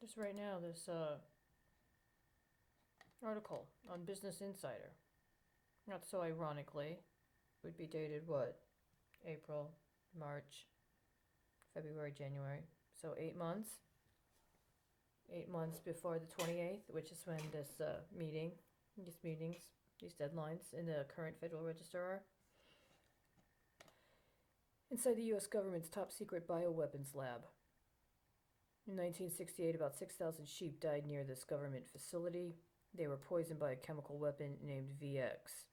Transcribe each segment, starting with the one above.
Just right now, this article on Business Insider, not so ironically, would be dated what? April, March, February, January. So 8 months. 8 months before the 28th, which is when this these meetings, these deadlines in the current Federal Register are. Inside the U.S. government's top secret bioweapons lab. In 1968, about 6,000 sheep died near this government facility. They were poisoned by a chemical weapon named VX.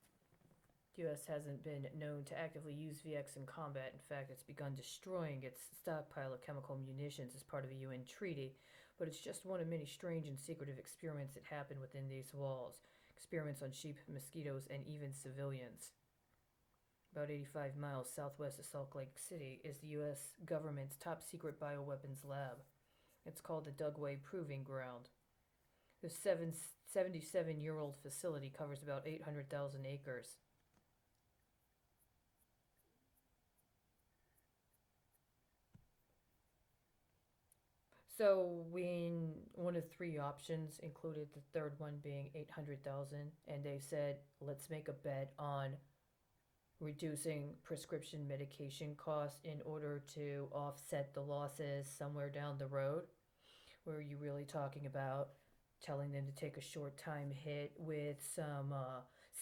The U.S. hasn't been known to actively use VX in combat. In fact, it's begun destroying its stockpile of chemical munitions as part of a UN treaty, but it's just one of many strange and secretive experiments that happen within these walls. Experiments on sheep, mosquitoes, and even civilians. About 85 miles southwest of Salt Lake City is the U.S. government's top secret bioweapons lab. It's called the Dugway Proving Ground. The 77-year-old facility covers about 800,000 acres. So one of three options included the third one being 800,000, and they said, let's make a bet on reducing prescription medication costs in order to offset the losses somewhere down the road. Were you really talking about telling them to take a short time hit with some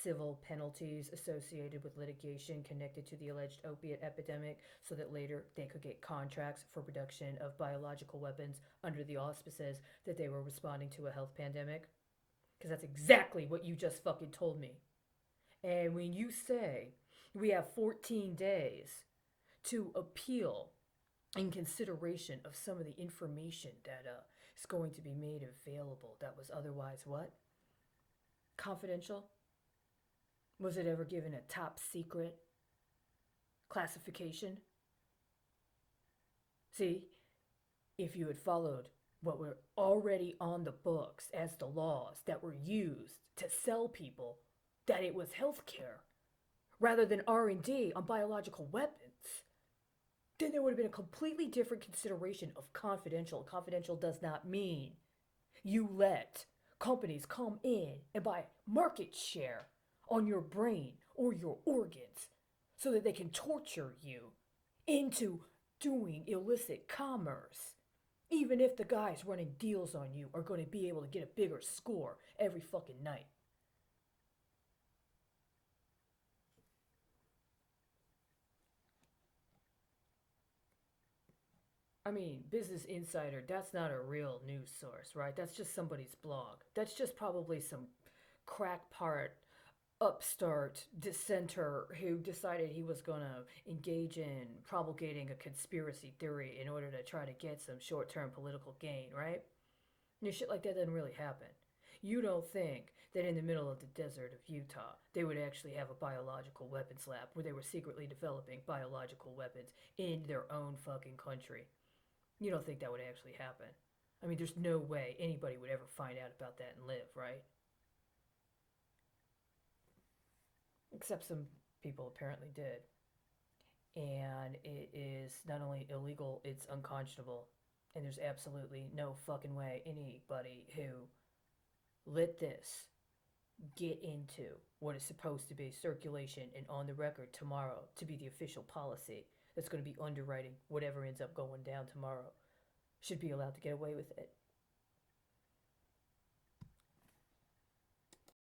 civil penalties associated with litigation connected to the alleged opiate epidemic so that later they could get contracts for production of biological weapons under the auspices that they were responding to a health pandemic? Because that's exactly what you just fucking told me. And when you say we have 14 days to appeal in consideration of some of the information that is going to be made available that was otherwise what? Confidential? Was it ever given a top secret classification? See, if you had followed what were already on the books as the laws that were used to sell people that it was healthcare rather than R&D on biological weapons, then there would have been a completely different consideration of confidential. Confidential does not mean you let companies come in and buy market share on your brain or your organs so that they can torture you into doing illicit commerce. Even if the guys running deals on you are going to be able to get a bigger score every fucking night. I mean, Business Insider, that's not a real news source, right? That's just somebody's blog. That's just probably some crackpot upstart dissenter who decided he was going to engage in promulgating a conspiracy theory in order to try to get some short term political gain, right? Shit like that doesn't really happen. You don't think that in the middle of the desert of Utah, they would actually have a biological weapons lab where they were secretly developing biological weapons in their own fucking country. You don't think that would actually happen. I mean, there's no way anybody would ever find out about that and live, right? Except some people apparently did. And it is not only illegal, it's unconscionable. And there's absolutely no fucking way anybody who let this get into what is supposed to be circulation and on the record tomorrow to be the official policy that's going to be underwriting whatever ends up going down tomorrow should be allowed to get away with it.